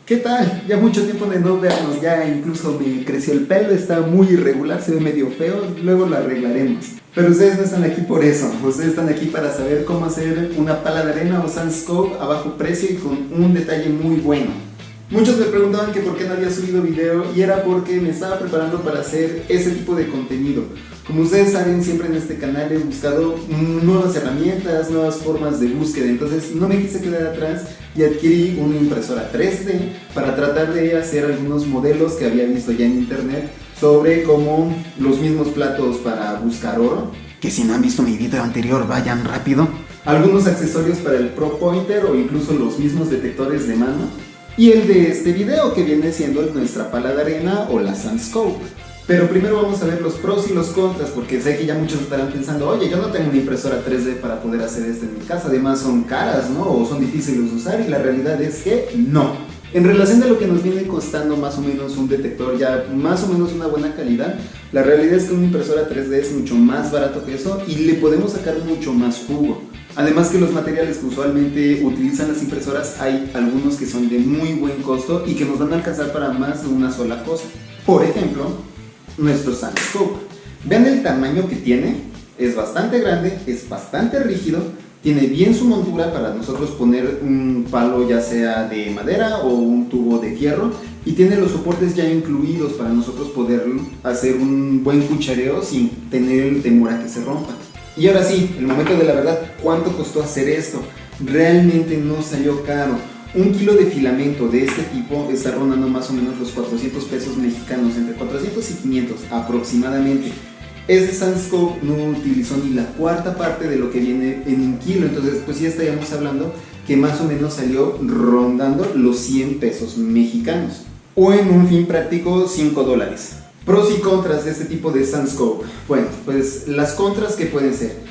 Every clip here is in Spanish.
¿Qué tal? Ya mucho tiempo de no vernos, ya incluso me creció el pelo, está muy irregular, se ve medio feo, luego lo arreglaremos. Pero ustedes no están aquí por eso, ustedes están aquí para saber cómo hacer una pala de arena o Sandscope a bajo precio y con un detalle muy bueno. Muchos me preguntaban que por qué no había subido video y era porque me estaba preparando para hacer ese tipo de contenido. Como ustedes saben, siempre en este canal he buscado nuevas herramientas, nuevas formas de búsqueda, entonces no me quise quedar atrás y adquirí una impresora 3D para tratar de hacer algunos modelos que había visto ya en internet sobre cómo los mismos platos para buscar oro, que si no han visto mi video anterior vayan rápido, algunos accesorios para el Pro Pointer o incluso los mismos detectores de mano, y el de este video que viene siendo nuestra pala de arena o la Sandscope. Pero primero vamos a ver los pros y los contras, porque sé que ya muchos estarán pensando, oye, yo no tengo una impresora 3D para poder hacer esto en mi casa, además son caras, ¿no? O son difíciles de usar, y la realidad es que no. En relación a lo que nos viene costando más o menos un detector ya más o menos una buena calidad, la realidad es que una impresora 3D es mucho más barato que eso y le podemos sacar mucho más jugo. Además que los materiales que usualmente utilizan las impresoras, hay algunos que son de muy buen costo y que nos van a alcanzar para más de una sola cosa. Por ejemplo, nuestro Sandscope. Vean el tamaño que tiene, es bastante grande, es bastante rígido, tiene bien su montura para nosotros poner un palo ya sea de madera o un tubo de fierro, y tiene los soportes ya incluidos para nosotros poder hacer un buen cuchareo sin tener el temor a que se rompa. Y ahora sí, el momento de la verdad, ¿cuánto costó hacer esto? Realmente no salió caro. Un kilo de filamento de este tipo está rondando más o menos los 400 pesos mexicanos, entre 400 y 500 aproximadamente. Este Sandscope no utilizó ni la cuarta parte de lo que viene en un kilo, entonces pues ya estaríamos hablando que más o menos salió rondando los 100 pesos mexicanos. O en un fin práctico, $5. Pros y contras de este tipo de Sandscope. Bueno, pues las contras que pueden ser.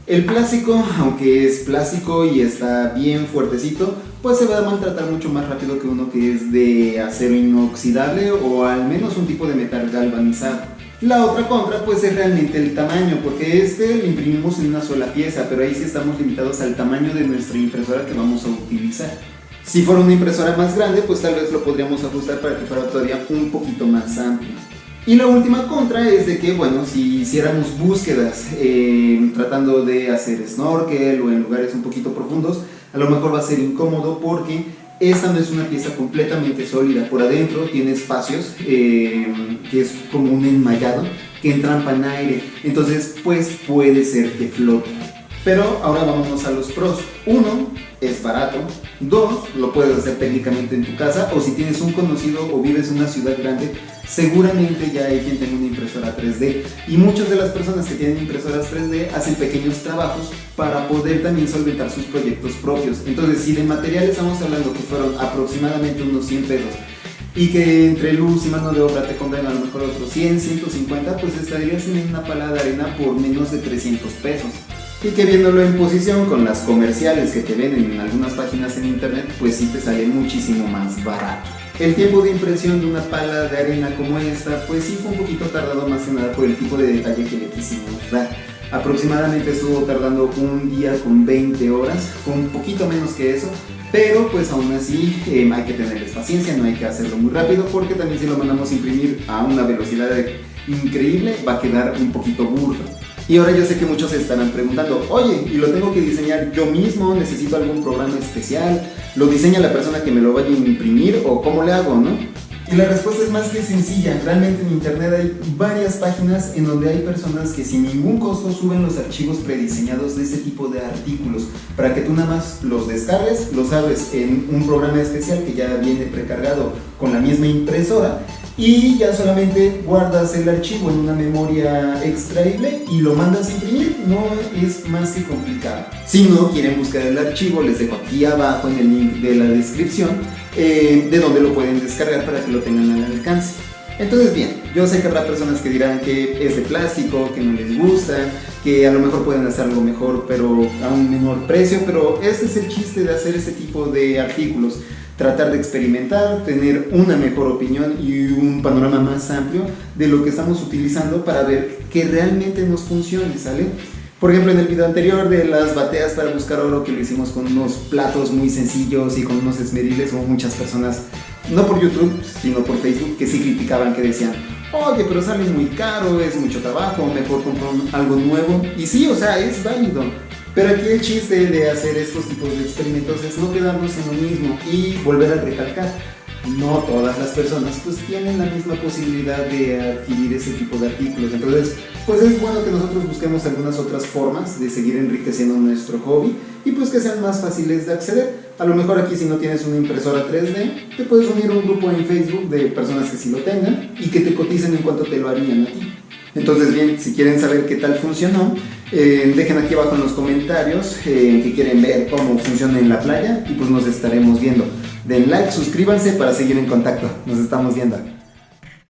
El plástico, aunque es plástico y está bien fuertecito, pues se va a maltratar mucho más rápido que uno que es de acero inoxidable o al menos un tipo de metal galvanizado. La otra contra pues es realmente el tamaño, porque lo imprimimos en una sola pieza, pero ahí sí estamos limitados al tamaño de nuestra impresora que vamos a utilizar. Si fuera una impresora más grande, pues tal vez lo podríamos ajustar para que fuera todavía un poquito más amplio. Y la última contra es de que, bueno, si hiciéramos búsquedas tratando de hacer snorkel o en lugares un poquito profundos, a lo mejor va a ser incómodo porque esta no es una pieza completamente sólida. Por adentro tiene espacios que es como un enmallado que entrampan aire, entonces pues puede ser que flote. Pero ahora vámonos a los pros. 1, es barato. 2, lo puedes hacer técnicamente en tu casa, o si tienes un conocido o vives en una ciudad grande, seguramente ya hay quien tenga una impresora 3D, y muchas de las personas que tienen impresoras 3D hacen pequeños trabajos para poder también solventar sus proyectos propios. Entonces, si de materiales estamos hablando que fueron aproximadamente unos 100 pesos y que entre luz y mano de obra te compran a lo mejor otros 100, 150, pues estarías en una pala de arena por menos de 300 pesos. Y que viéndolo en posición con las comerciales que te venden en algunas páginas en internet, pues sí te sale muchísimo más barato. El tiempo de impresión de una pala de arena como esta, pues sí fue un poquito tardado, más que nada por el tipo de detalle que le quisimos dar. Aproximadamente estuvo tardando un día con 20 horas, fue un poquito menos que eso, pero pues aún así hay que tenerles paciencia, no hay que hacerlo muy rápido, porque también si lo mandamos a imprimir a una velocidad increíble va a quedar un poquito burdo. Y ahora yo sé que muchos se estarán preguntando, oye, ¿y lo tengo que diseñar yo mismo? ¿Necesito algún programa especial? ¿Lo diseña la persona que me lo vaya a imprimir? ¿O cómo le hago, no? Y la respuesta es más que sencilla. Realmente en internet hay varias páginas en donde hay personas que sin ningún costo suben los archivos prediseñados de este tipo de artículos para que tú nada más los descargues, los abres en un programa especial que ya viene precargado con la misma impresora, y ya solamente guardas el archivo en una memoria extraíble y lo mandas a imprimir. No es más que complicado. Si no quieren buscar el archivo, les dejo aquí abajo en el link de la descripción de donde lo pueden descargar para que lo tengan al alcance. Entonces bien, yo sé que habrá personas que dirán que es de plástico, que no les gusta, que a lo mejor pueden hacer algo mejor pero a un menor precio, pero este es el chiste de hacer este tipo de artículos. Tratar de experimentar, tener una mejor opinión y un panorama más amplio de lo que estamos utilizando para ver que realmente nos funcione, ¿sale? Por ejemplo, en el video anterior de las bateas para buscar oro, que lo hicimos con unos platos muy sencillos y con unos esmeriles, hubo muchas personas no por YouTube, sino por Facebook, que sí criticaban, que decían, oye, pero sale muy caro, es mucho trabajo, mejor comprar algo nuevo. Y sí, o sea, es válido. Pero aquí el chiste de hacer estos tipos de experimentos es no quedarnos en lo mismo y volver a recalcar. No todas las personas pues tienen la misma posibilidad de adquirir ese tipo de artículos. Entonces, pues es bueno que nosotros busquemos algunas otras formas de seguir enriqueciendo nuestro hobby y pues que sean más fáciles de acceder. A lo mejor aquí, si no tienes una impresora 3D, te puedes unir a un grupo en Facebook de personas que sí lo tengan y que te coticen en cuanto te lo harían a ti. Entonces, bien, si quieren saber qué tal funcionó, dejen aquí abajo en los comentarios que quieren ver cómo funciona en la playa y pues nos estaremos viendo. Den like, suscríbanse para seguir en contacto. Nos estamos viendo.